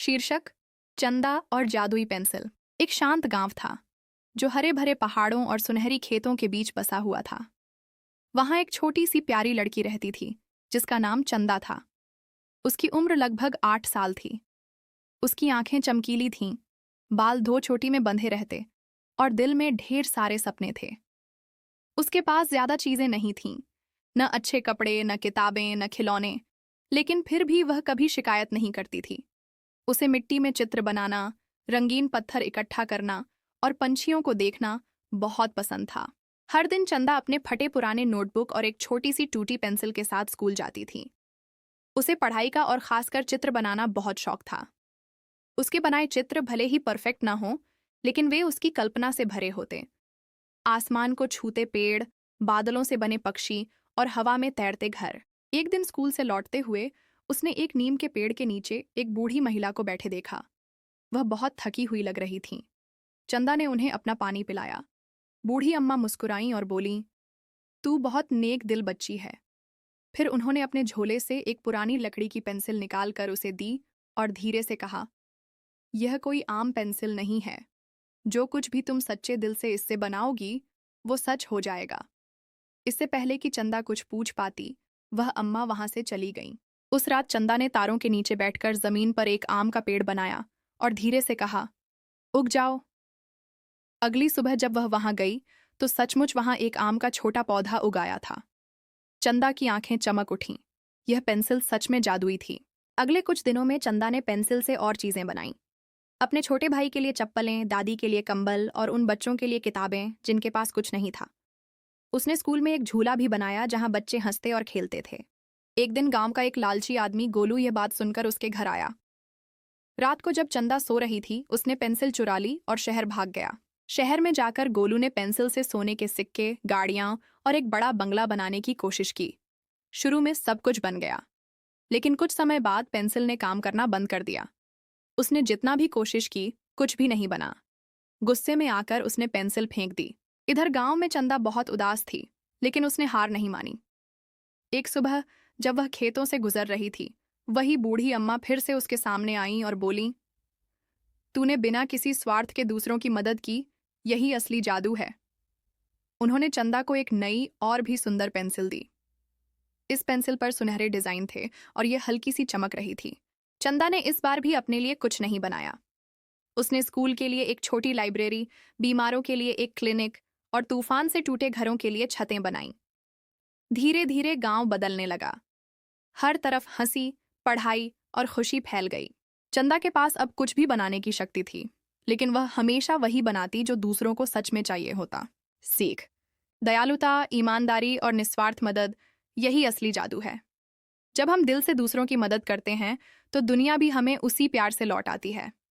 शीर्षक चंदा और जादुई पेंसिल। एक शांत गांव था जो हरे भरे पहाड़ों और सुनहरी खेतों के बीच बसा हुआ था। वहां एक छोटी सी प्यारी लड़की रहती थी जिसका नाम चंदा था। उसकी उम्र लगभग 8 साल थी। उसकी आंखें चमकीली थीं, बाल दो चोटी में बंधे रहते और दिल में ढेर सारे सपने थे। उसके पास ज्यादा चीजें नहीं थीं, न अच्छे कपड़े, न किताबें, न खिलौने, लेकिन फिर भी वह कभी शिकायत नहीं करती थी। उसे मिट्टी में चित्र बनाना, रंगीन पत्थर इकट्ठा करना और पंछियों को देखना बहुत पसंद था। हर दिन चंदा अपने फटे पुराने नोटबुक और एक छोटी सी टूटी पेंसिल के साथ स्कूल जाती थी। उसे पढ़ाई का और खासकर चित्र बनाना बहुत शौक था। उसके बनाए चित्र भले ही परफेक्ट ना हो, लेकिन वे उसकी कल्पना से भरे होते। आसमान को छूते पेड़, बादलों से बने पक्षी और हवा में तैरते घर। एक दिन स्कूल से लौटते हुए उसने एक नीम के पेड़ के नीचे एक बूढ़ी महिला को बैठे देखा। वह बहुत थकी हुई लग रही थीं। चंदा ने उन्हें अपना पानी पिलाया। बूढ़ी अम्मा मुस्कुराईं और बोलीं, तू बहुत नेक दिल बच्ची है। फिर उन्होंने अपने झोले से एक पुरानी लकड़ी की पेंसिल निकालकर उसे दी और धीरे से कहा, यह कोई आम पेंसिल नहीं है। जो कुछ भी तुम सच्चे दिल से इससे बनाओगी वो सच हो जाएगा। इससे पहले कि चंदा कुछ पूछ पाती, वह अम्मा वहां से चली गईं। उस रात चंदा ने तारों के नीचे बैठकर जमीन पर एक आम का पेड़ बनाया और धीरे से कहा, उग जाओ। अगली सुबह जब वह वहां गई तो सचमुच वहां एक आम का छोटा पौधा उगाया था। चंदा की आंखें चमक उठीं। यह पेंसिल सच में जादुई थी। अगले कुछ दिनों में चंदा ने पेंसिल से और चीजें बनाईं। अपने छोटे भाई के लिए चप्पलें, दादी के लिए कंबल और उन बच्चों के लिए किताबें जिनके पास कुछ नहीं था। उसने स्कूल में एक झूला भी बनाया जहां बच्चे हंसते और खेलते थे। एक दिन गांव का एक लालची आदमी गोलू यह बात सुनकर उसके घर आया। रात को जब चंदा सो रही थी उसने पेंसिल चुरा ली और शहर भाग गया। शहर में जाकर गोलू ने पेंसिल से सोने के सिक्के, गाड़ियां और एक बड़ा बंगला बनाने की कोशिश की। शुरू में सब कुछ बन गया, लेकिन कुछ समय बाद पेंसिल ने काम करना बंद कर दिया। उसने जितना भी कोशिश की कुछ भी नहीं बना। गुस्से में आकर उसने पेंसिल फेंक दी। इधर गांव में चंदा बहुत उदास थी, लेकिन उसने हार नहीं मानी। एक सुबह जब वह खेतों से गुजर रही थी, वही बूढ़ी अम्मा फिर से उसके सामने आईं और बोलीं, तूने बिना किसी स्वार्थ के दूसरों की मदद की, यही असली जादू है। उन्होंने चंदा को एक नई और भी सुंदर पेंसिल दी। इस पेंसिल पर सुनहरे डिजाइन थे और यह हल्की सी चमक रही थी। चंदा ने इस बार भी अपने लिए कुछ नहीं बनाया। उसने स्कूल के लिए एक छोटी लाइब्रेरी, बीमारों के लिए एक क्लिनिक और तूफान से टूटे घरों के लिए छतें बनाईं। धीरे धीरे गांव बदलने लगा। हर तरफ हंसी, पढ़ाई और खुशी फैल गई। चंदा के पास अब कुछ भी बनाने की शक्ति थी, लेकिन वह हमेशा वही बनाती जो दूसरों को सच में चाहिए होता। सीख: दयालुता, ईमानदारी और निस्वार्थ मदद, यही असली जादू है। जब हम दिल से दूसरों की मदद करते हैं तो दुनिया भी हमें उसी प्यार से लौट आती है।